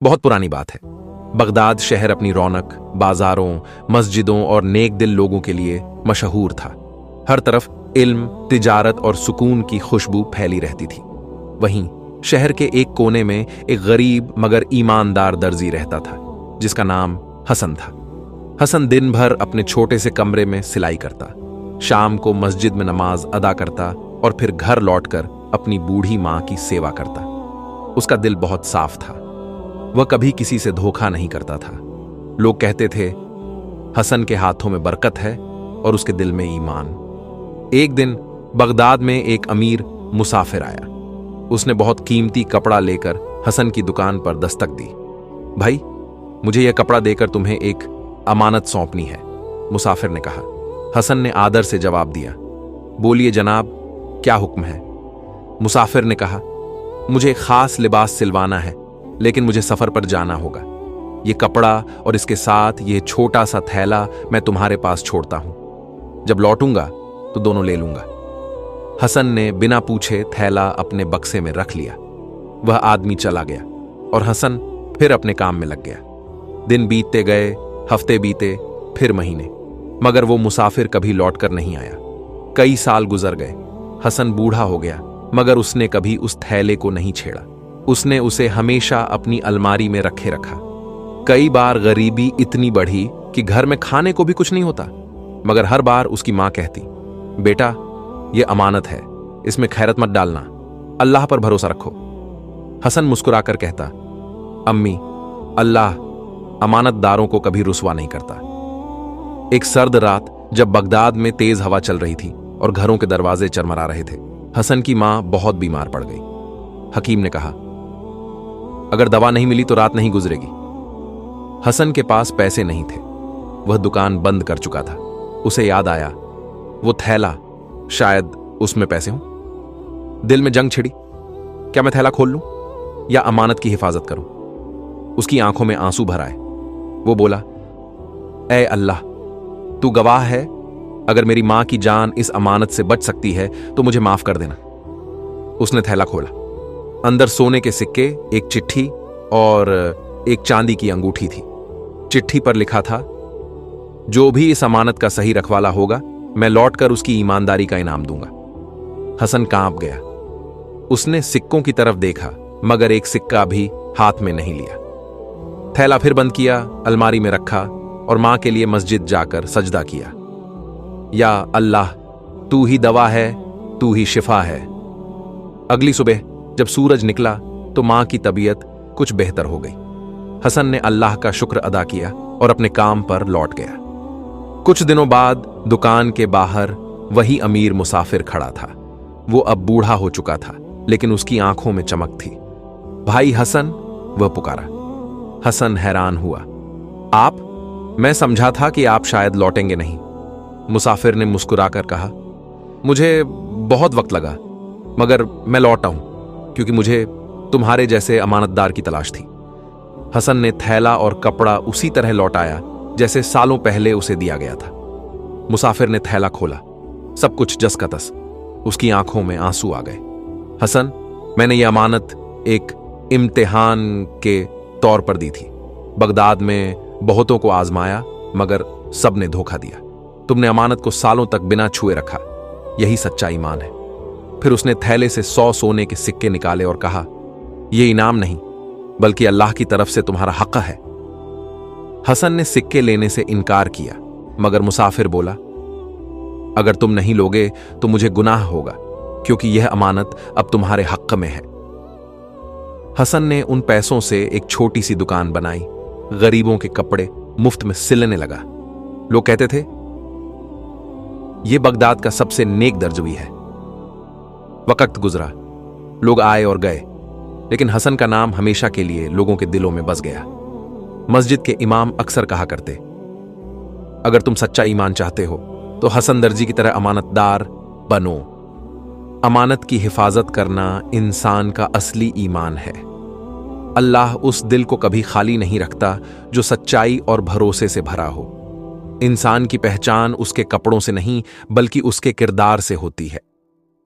बहुत पुरानी बात है। बगदाद शहर अपनी रौनक, बाजारों, मस्जिदों और नेक दिल लोगों के लिए मशहूर था। हर तरफ इल्म, तिजारत और सुकून की खुशबू फैली रहती थी। वहीं शहर के एक कोने में एक गरीब मगर ईमानदार दर्जी रहता था, जिसका नाम हसन था। हसन दिन भर अपने छोटे से कमरे में सिलाई करता, शाम को मस्जिद में नमाज अदा करता और फिर घर लौटकर अपनी बूढ़ी मां की सेवा करता। उसका दिल बहुत साफ था। वह कभी किसी से धोखा नहीं करता था। लोग कहते थे, हसन के हाथों में बरकत है और उसके दिल में ईमान। एक दिन बगदाद में एक अमीर मुसाफिर आया। उसने बहुत कीमती कपड़ा लेकर हसन की दुकान पर दस्तक दी। भाई, मुझे यह कपड़ा देकर तुम्हें एक अमानत सौंपनी है, मुसाफिर ने कहा। हसन ने आदर से जवाब दिया। बोलिए जनाब, क्या हुक्म है? मुसाफिर ने कहा, मुझे एक खास लिबास सिलवाना है, लेकिन मुझे सफर पर जाना होगा। ये कपड़ा और इसके साथ ये छोटा सा थैला मैं तुम्हारे पास छोड़ता हूं। जब लौटूंगा तो दोनों ले लूंगा। हसन ने बिना पूछे थैला अपने बक्से में रख लिया। वह आदमी चला गया और हसन फिर अपने काम में लग गया। दिन बीतते गए, हफ्ते बीते, फिर महीने, मगर वो मुसाफिर कभी लौटकर नहीं आया। कई साल गुजर गए। हसन बूढ़ा हो गया, मगर उसने कभी उस थैले को नहीं छेड़ा। उसने उसे हमेशा अपनी अलमारी में रखे रखा। कई बार गरीबी इतनी बढ़ी कि घर में खाने को भी कुछ नहीं होता, मगर हर बार उसकी मां कहती, बेटा, यह अमानत है, इसमें खैरत मत डालना, अल्लाह पर भरोसा रखो। हसन मुस्कुराकर कहता, अम्मी, अल्लाह अमानतदारों को कभी रुसवा नहीं करता। एक सर्द रात जब बगदाद में तेज हवा चल रही थी और घरों के दरवाजे चरमरा रहे थे, हसन की मां बहुत बीमार पड़ गई। हकीम ने कहा, अगर दवा नहीं मिली तो रात नहीं गुजरेगी। हसन के पास पैसे नहीं थे। वह दुकान बंद कर चुका था। उसे याद आया, वो थैला, शायद उसमें पैसे हों। दिल में जंग छिड़ी। क्या मैं थैला खोल लूं या अमानत की हिफाजत करूं? उसकी आंखों में आंसू भर आए। वो बोला, ऐ अल्लाह, तू गवाह है, अगर मेरी मां की जान इस अमानत से बच सकती है तो मुझे माफ कर देना। उसने थैला खोला। अंदर सोने के सिक्के, एक चिट्ठी और एक चांदी की अंगूठी थी। चिट्ठी पर लिखा था, जो भी इस अमानत का सही रखवाला होगा, मैं लौटकर उसकी ईमानदारी का इनाम दूंगा। हसन कांप गया। उसने सिक्कों की तरफ देखा, मगर एक सिक्का भी हाथ में नहीं लिया। थैला फिर बंद किया, अलमारी में रखा और मां के लिए मस्जिद जाकर सजदा किया। या अल्लाह, तू ही दवा है, तू ही शिफा है। अगली सुबह जब सूरज निकला तो मां की तबीयत कुछ बेहतर हो गई। हसन ने अल्लाह का शुक्र अदा किया और अपने काम पर लौट गया। कुछ दिनों बाद दुकान के बाहर वही अमीर मुसाफिर खड़ा था। वो अब बूढ़ा हो चुका था, लेकिन उसकी आंखों में चमक थी। भाई हसन, वह पुकारा। हसन हैरान हुआ। आप? मैं समझा था कि आप शायद लौटेंगे नहीं। मुसाफिर ने मुस्कुराकर कहा, मुझे बहुत वक्त लगा, मगर मैं लौटा हूं क्योंकि मुझे तुम्हारे जैसे अमानतदार की तलाश थी। हसन ने थैला और कपड़ा उसी तरह लौटाया जैसे सालों पहले उसे दिया गया था। मुसाफिर ने थैला खोला। सब कुछ जस का तस। उसकी आंखों में आंसू आ गए। हसन, मैंने यह अमानत एक इम्तिहान के तौर पर दी थी। बगदाद में बहुतों को आजमाया, मगर सबने धोखा दिया। तुमने अमानत को सालों तक बिना छुए रखा। यही सच्चा ईमान है। फिर उसने थैले से 100 सोने के सिक्के निकाले और कहा, यह इनाम नहीं, बल्कि अल्लाह की तरफ से तुम्हारा हक है। हसन ने सिक्के लेने से इनकार किया, मगर मुसाफिर बोला, अगर तुम नहीं लोगे तो मुझे गुनाह होगा, क्योंकि यह अमानत अब तुम्हारे हक में है। हसन ने उन पैसों से एक छोटी सी दुकान बनाई। गरीबों के कपड़े मुफ्त में सिलने लगा। लोग कहते थे, यह बगदाद का सबसे नेक दर्जी है। वक्त गुजरा, लोग आए और गए, लेकिन हसन का नाम हमेशा के लिए लोगों के दिलों में बस गया। मस्जिद के इमाम अक्सर कहा करते, अगर तुम सच्चा ईमान चाहते हो तो हसन दर्जी की तरह अमानतदार बनो। अमानत की हिफाजत करना इंसान का असली ईमान है। अल्लाह उस दिल को कभी खाली नहीं रखता जो सच्चाई और भरोसे से भरा हो। इंसान की पहचान उसके कपड़ों से नहीं, बल्कि उसके किरदार से होती है।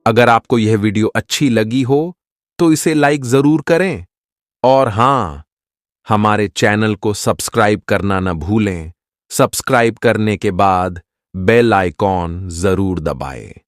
अगर आपको यह वीडियो अच्छी लगी हो तो इसे लाइक जरूर करें, और हां, हमारे चैनल को सब्सक्राइब करना न भूलें। सब्सक्राइब करने के बाद बेल आइकॉन जरूर दबाएं।